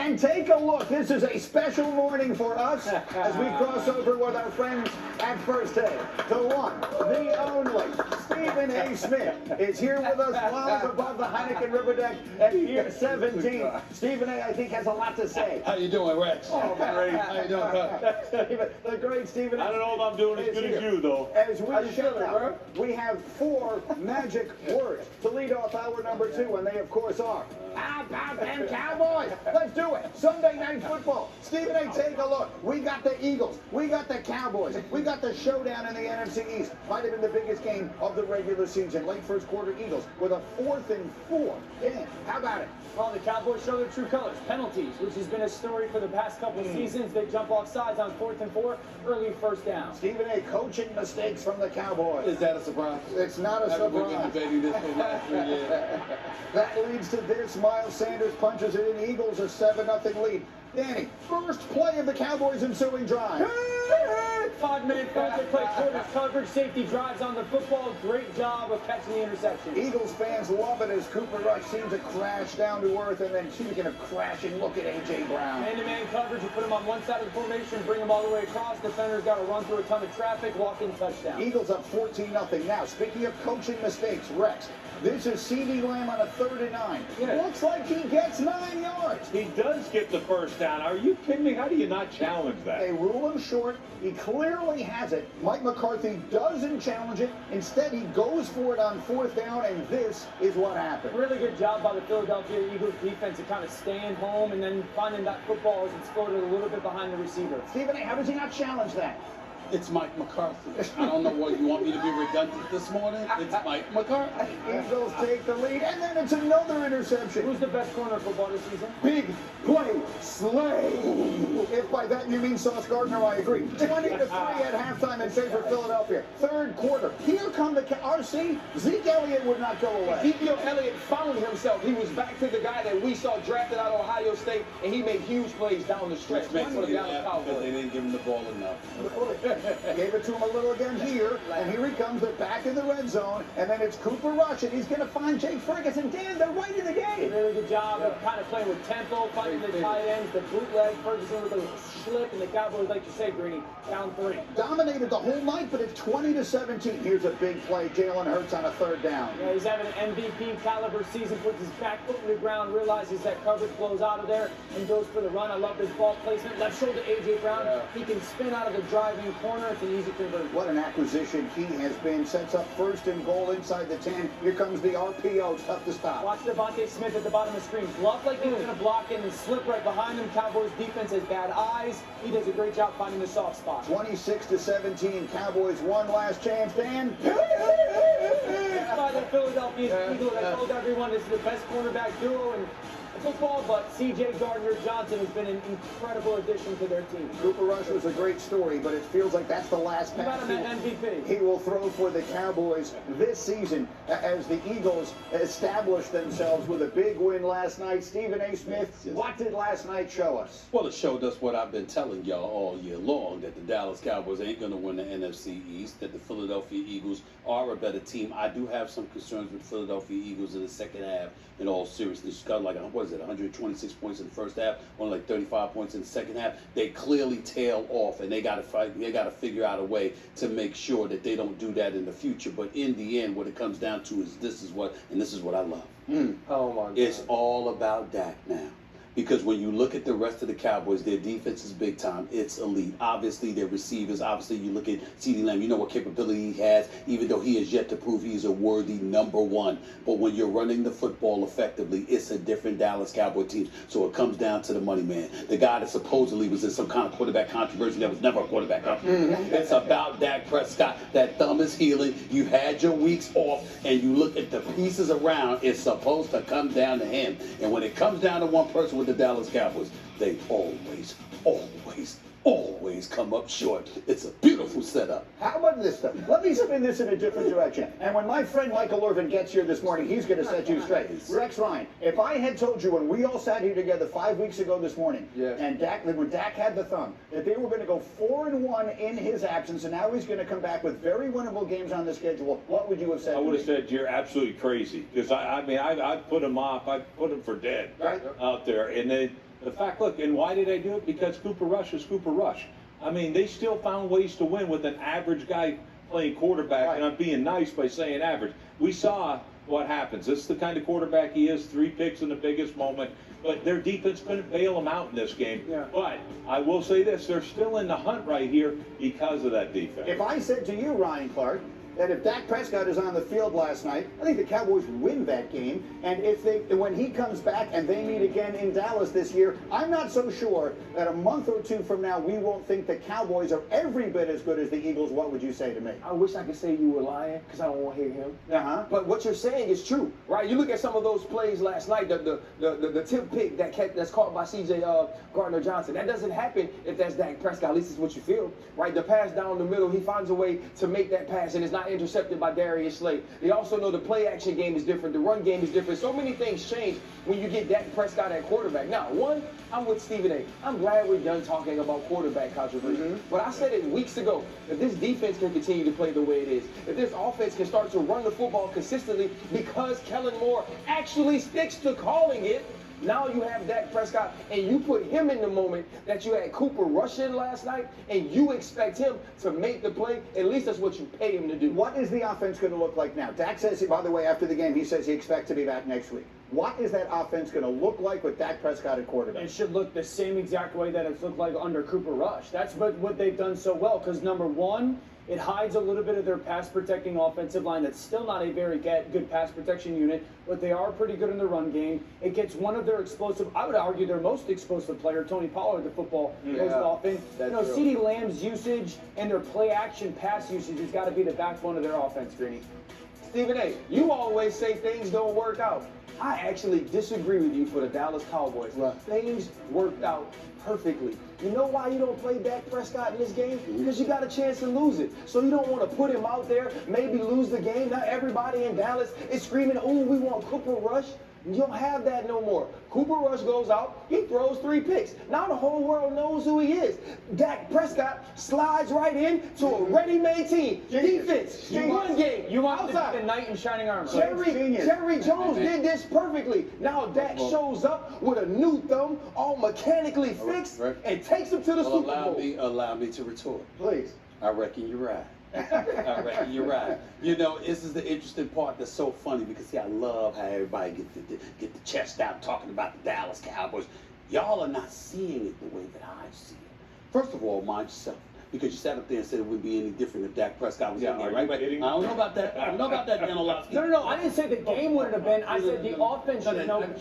And take a look. This is a special morning for us as we cross over with our friends at First Take. The one, the only, Stephen A. Smith is here with us live above the Heineken River Deck at Pier 17. Stephen A., I think, has a lot to say. How you doing, Rex? Oh, great. How you doing, Stephen, the great Stephen. I don't know if I'm doing as good as you, though. As we shout out, we have 4 magic words to lead off hour number 2, and they, of course, are how about them Cowboys? Let's do it. Sunday Night Football. Stephen A., take a look. We got the Eagles. We got the Cowboys. We got the showdown in the NFC East. Might have been the biggest game of the regular season. Late first quarter Eagles with a 4th and 4. Dan, how about it? Well, the Cowboys show their true colors. Penalties, which has been a story for the past couple of seasons. They jump off sides on 4th and 4, early first down. Stephen A., coaching mistakes from the Cowboys. Is that a surprise? It's not a surprise. We've been debating this for the last 3 years. That leads to this. Miles Sanders punches it in. Eagles a 7-0 lead. Danny, first play of the Cowboys' ensuing drive. 5-minute they play quarters coverage. Safety drives on the football. Great job of catching the interception. Eagles fans love it as Cooper Rush seems to crash down to earth. And then speaking of crashing, look at A.J. Brown. Man-to-man coverage. You put him on one side of the formation, bring him all the way across. Defender's got to run through a ton of traffic. Walk-in touchdown. Eagles up 14-0. Now, speaking of coaching mistakes, Rex, this is CeeDee Lamb on a 3rd and 9. Yeah. Looks like he gets 9 yards. He does get the first down. Are you kidding me? How do you not challenge that? They rule him short. He clearly has it. Mike McCarthy doesn't challenge it. Instead, he goes for it on 4th down, and this is what happened. Really good job by the Philadelphia Eagles defense to kind of staying home and then finding that football as it's floated a little bit behind the receiver. Stephen A., how does he not challenge that? It's Mike McCarthy. I don't know what you want me to be redundant this morning. It's Mike McCarthy. Eagles take the lead, and then it's another interception. Who's the best corner of football this season? Big play, Slay. If by that you mean Sauce Gardner, I agree. 20-3 at halftime in favor of Philadelphia. 3rd quarter. Here come the RC. Zeke Elliott would not go away. Ezekiel Elliott found himself. He was back to the guy that we saw drafted out of Ohio State, and he made huge plays down the stretch. Which makes for me the Dallas laugh because Cowboys. they didn't give him the ball enough. Gave it to him a little again here, and here he comes. They're back in the red zone, and then it's Cooper Rush, and he's going to find Jake Ferguson. Dan, they're right in the game. Really good job of kind of playing with tempo, finding the tight ends, the bootleg, Ferguson with a slip, and the Cowboys, like you say, Greeny, down 3. Dominated the whole night, but it's 20-17. Here's a big play. Jalen Hurts on a 3rd down. Yeah, he's having an MVP caliber season, puts his back foot in the ground, realizes that coverage blows out of there, and goes for the run. I love his ball placement. Left shoulder, A.J. Brown. Yeah. He can spin out of the driving corner. It's an easy conversion. What an acquisition he has been. Sets up 1st and goal inside the 10. Here comes the RPO. It's tough to stop. Watch Devontae Smith at the bottom of the screen. Bluff like he was going to block in and slip right behind him. Cowboys defense has bad eyes. He does a great job finding the soft spot. 26-17. Cowboys one last chance. Dan. By the Philadelphia Eagles. I told everyone this is the best cornerback duo in football, but C.J. Gardner-Johnson has been an incredible addition to their team. Cooper Rush was a great story, but it feels like that's the last You got pass him at MVP. he will throw for the Cowboys this season as the Eagles establish themselves with a big win last night. Stephen A. Smith, what did last night show us? Well, it showed us what I've been telling y'all all year long, that the Dallas Cowboys ain't going to win the NFC East, that the Philadelphia Eagles are a better team. I do have some concerns with Philadelphia Eagles in the second half, in all seriousness. Got like, what is it, 126 points in the first half, only like 35 points in the second half. They clearly tail off, and they got to fight. They got to figure out a way to make sure that they don't do that in the future. But in the end, what it comes down to is this is what I love. Oh, my God. It's all about Dak now. Because when you look at the rest of the Cowboys, their defense is big time. It's elite. Obviously, their receivers, obviously, you look at CeeDee Lamb, you know what capability he has, even though he has yet to prove he is a worthy number 1. But when you're running the football effectively, it's a different Dallas Cowboy team. So it comes down to the money man. The guy that supposedly was in some kind of quarterback controversy that was never a quarterback controversy. It's about Dak Prescott. That thumb is healing. You had your weeks off, and you look at the pieces around. It's supposed to come down to him. And when it comes down to one person with the Dallas Cowboys, they always come up short. It's a beautiful setup. How about this stuff? Let me spin this in a different direction. And when my friend Michael Irvin gets here this morning, he's going to set you straight. Rex Ryan, if I had told you when we all sat here together 5 weeks ago this morning, and when Dak had the thumb, that they were going to go 4-1 in his absence, and now he's going to come back with very winnable games on the schedule, what would you have said? I would have said you're absolutely crazy because I mean I put him off. I put him for dead Right. out there, and then The fact, look, and why did they do it? Because Cooper Rush is Cooper Rush. I mean, they still found ways to win with an average guy playing quarterback, and I'm being nice by saying average. We saw what happens. This is the kind of quarterback he is, 3 picks in the biggest moment. But their defense couldn't bail them out in this game. Yeah. But I will say this, they're still in the hunt right here because of that defense. If I said to you, Ryan Clark, that if Dak Prescott is on the field last night, I think the Cowboys win that game. And when he comes back and they meet again in Dallas this year, I'm not so sure that a month or two from now we won't think the Cowboys are every bit as good as the Eagles. What would you say to me? I wish I could say you were lying because I don't want to hear him. Uh-huh. But what you're saying is true, right? You look at some of those plays last night, the tip pick that's caught by C.J. Gardner-Johnson. That doesn't happen if that's Dak Prescott. At least it's what you feel, right? The pass down the middle, he finds a way to make that pass, and it's not intercepted by Darius Slay. They also know the play action game is different, the run game is different. So many things change when you get Dak Prescott at quarterback. Now, one, I'm with Stephen A. I'm glad we're done talking about quarterback controversy. But I said it weeks ago, if this defense can continue to play the way it is, if this offense can start to run the football consistently because Kellen Moore actually sticks to calling it, now you have Dak Prescott, and you put him in the moment that you had Cooper Rush in last night, and you expect him to make the play. At least that's what you pay him to do. What is the offense going to look like now? Dak says, by the way, after the game, he says he expects to be back next week. What is that offense going to look like with Dak Prescott at quarterback? It should look the same exact way that it's looked like under Cooper Rush. That's what they've done so well, because number one, it hides a little bit of their pass-protecting offensive line that's still not a very good pass protection unit, but they are pretty good in the run game. It gets one of their explosive, I would argue their most explosive player, Tony Pollard, the football most often. CeeDee Lamb's usage and their play-action pass usage has got to be the backbone of their offense, Greeny. Stephen A., you always say things don't work out. I actually disagree with you for the Dallas Cowboys. Right. Things worked out perfectly. You know why you don't play Dak Prescott in this game? Because you got a chance to lose it. So you don't want to put him out there, maybe lose the game. Now everybody in Dallas is screaming, oh, we want Cooper Rush. You don't have that no more. Cooper Rush goes out, he throws 3 picks. Now the whole world knows who he is. Dak Prescott slides right in to a ready-made team. Defense, run game. You want outside. the knight in shining armor. Jerry Jones did this perfectly. Now Dak shows up with a new thumb, all mechanically fixed, and takes him to the Super Bowl. Allow me to retort. Please. I reckon you're right. I reckon you're right. You know, this is the interesting part that's so funny because, see, I love how everybody get the chest out talking about the Dallas Cowboys. Y'all are not seeing it the way that I see it. First of all, mind yourself. Because you sat up there and said it wouldn't be any different if Dak Prescott was in there, right? I don't know about that. I don't know about that, Dan Orlovsky. No, I didn't say the game wouldn't have been. I said the offense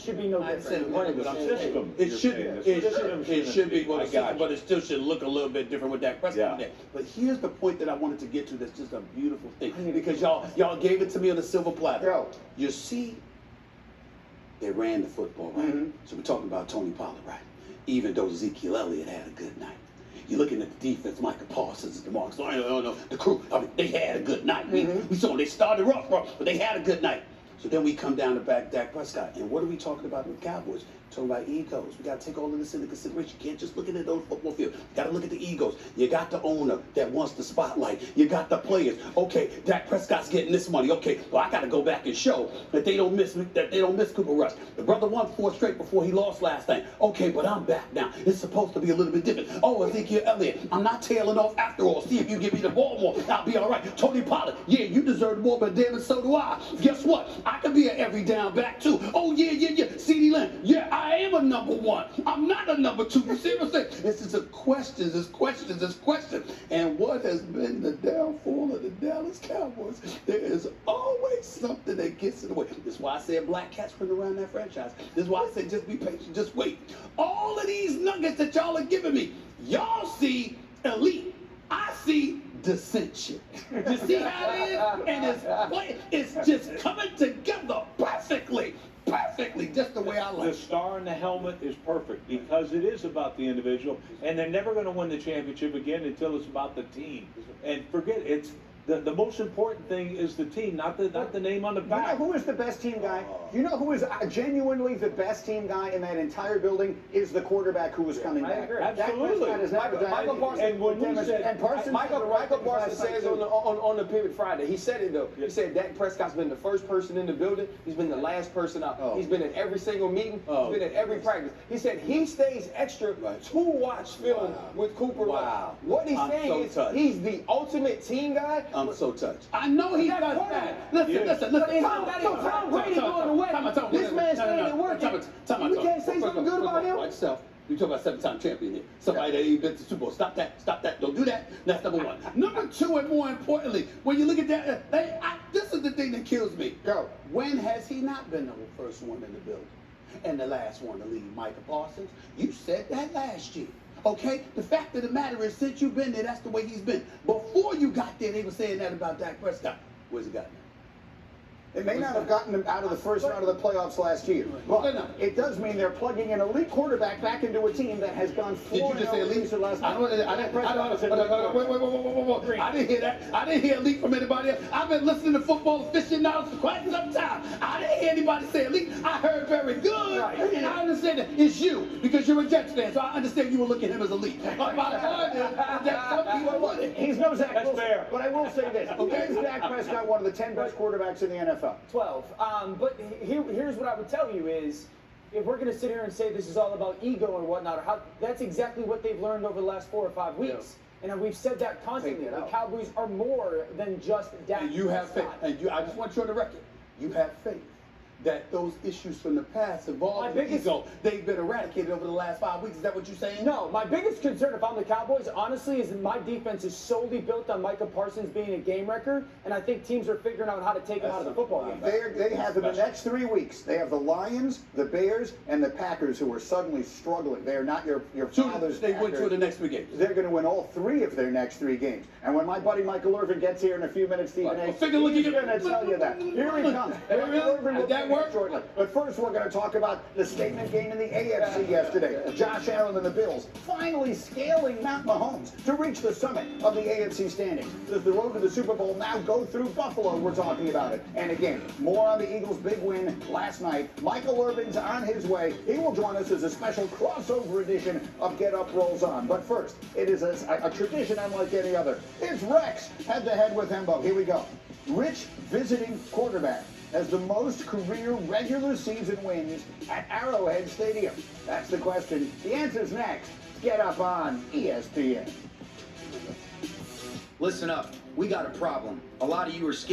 should be no I said different. System. it should be, well, I got you. but it still should look a little bit different with Dak Prescott in Yeah. there. But here's the point that I wanted to get to that's just a beautiful thing. Because y'all gave it to me on a silver platter. Go. You see, they ran the football, right? So we're talking about Tony Pollard, right? Even though Ezekiel Elliott had a good night. You're looking at the defense, Micah Parsons, DeMarcus Lawrence, the crew. I mean, they had a good night. We saw they started rough, but they had a good night. So then we come down to back Dak Prescott. And what are we talking about with the Cowboys? Talking about egos. We got to take all of this into consideration. You can't just look at it on the football field. You got to look at the egos. You got the owner that wants the spotlight. You got the players. Okay, Dak Prescott's getting this money. Okay, well, I got to go back and show that they don't miss Cooper Rush. The brother won 4 straight before he lost last night. Okay, but I'm back now. It's supposed to be a little bit different. Oh, Ezekiel Elliott, I'm not tailing off after all. See if you give me the ball more. I'll be all right. Tony Pollard, yeah, you deserve more, but damn it, so do I. Guess what? I can be an every down back too. Oh, yeah. CeeDee Lamb, yeah, I am a number 1. I'm not a number 2. You see what I'm saying? This is a question. And what has been the downfall of the Dallas Cowboys? There is always something that gets in the way. This is why I said black cats run around that franchise. This is why I said just be patient, just wait. All of these nuggets that y'all are giving me, y'all see elite. I see dissension. You see how it is? And it's just coming together perfectly, just the way I like The it. star in the helmet is perfect because it is about the individual, and they're never going to win the championship again until it's about the team. And forget it's The most important thing is the team, not the name on the You know back. who is the best team guy? You know who is genuinely the best team guy in that entire building is the quarterback who was coming I back. agree. Dak Absolutely. Prescott has never done Michael anything. Parsons- And when we said, And Parsons Michael Parsons last night, says too. on the Pivot Friday, he said it though. He said Dak Prescott's been the first person in the building. He's been the last person out. Oh. He's been at every single meeting. Oh. He's been at every practice. He said he stays extra Right. to watch film Wow. with Cooper Rush. Wow. What he's I'm saying so is touched. he's the ultimate team guy. I'm so touched. I know he That does quarterback. that. Listen, Yeah. listen. Tom Brady going away. This man staying at work. We can't say something good about him. Watch yourself. You talk about 7-time champion here. Somebody that ain't been to the Super Bowl. Stop that. Stop that. Don't do that. That's number one. Number two, and more importantly, when you look at that, this is the thing that kills me. Go. When has he not been the first one in the building and the last one to leave? Micah Parsons? You said that last year. Okay? The fact of the matter is, since you've been there, that's the way he's been. Before you got there, they were saying that about Dak Prescott. Where's he gotten? It may not have gotten them out of the first round of the playoffs last year, but it does mean they're plugging an elite quarterback back into a team that has gone 4-0 Did you just say elite? last I night. don't. Wait. I didn't hear that. I didn't hear elite from anybody else. I've been listening to football aficionados for quite some time. I didn't hear anybody say elite. I heard very good, and I understand that it's you because you're a Jets fan, so I understand you will look at him as elite. But my point is that some people wouldn't. He's no Zach That's Wilson, fair. but I will say this. Is Dak Prescott one of the 10 best quarterbacks in the NFL? 12. But here's what I would tell you is, if we're going to sit here and say this is all about ego and whatnot, or how, that's exactly what they've learned over the last 4 or 5 weeks. And we've said that constantly. Take that The out. Cowboys are more than just Dak And you have faith. Prescott. And I just want you on the record. You have faith that those issues from the past My involving the biggest- ego, they've been eradicated over the last 5 weeks. Is that what you're saying? No, my biggest concern if I'm the Cowboys, honestly, is that my defense is solely built on Micah Parsons being a game wrecker, and I think teams are figuring out how to take him out of the football game. They have in the next 3 weeks. They have the Lions, the Bears, and the Packers, who are suddenly struggling. They are not your father's They went Packers. to the next 3 games. They're going to win all 3 of their next 3 games. And when my buddy Michael Irvin gets here in a few minutes, Stephen Well, A., figure looking he's at- going to tell you that. Here he comes. Hey, Michael really? Irvin will Did that be here work? shortly. But first, we're going to talk about the statement game in the AFC yesterday. Josh Allen and the Bills finally scaling Mount Mahomes to reach the summit of the AFC standings. Does the road to the Super Bowl now go through Buffalo? We're talking about it. And again, more on the Eagles' big win last night. Michael Irvin's on his way. He will join us as a special crossover edition of Get Up Rolls On. But first, it is a tradition unlike any other. It's Rex head-to-head with Hembo. Here we go. Rich visiting quarterback has the most career regular season wins at Arrowhead Stadium? That's the question. The answer's next. Get Up on ESPN. Listen up. We got a problem. A lot of you are skipping.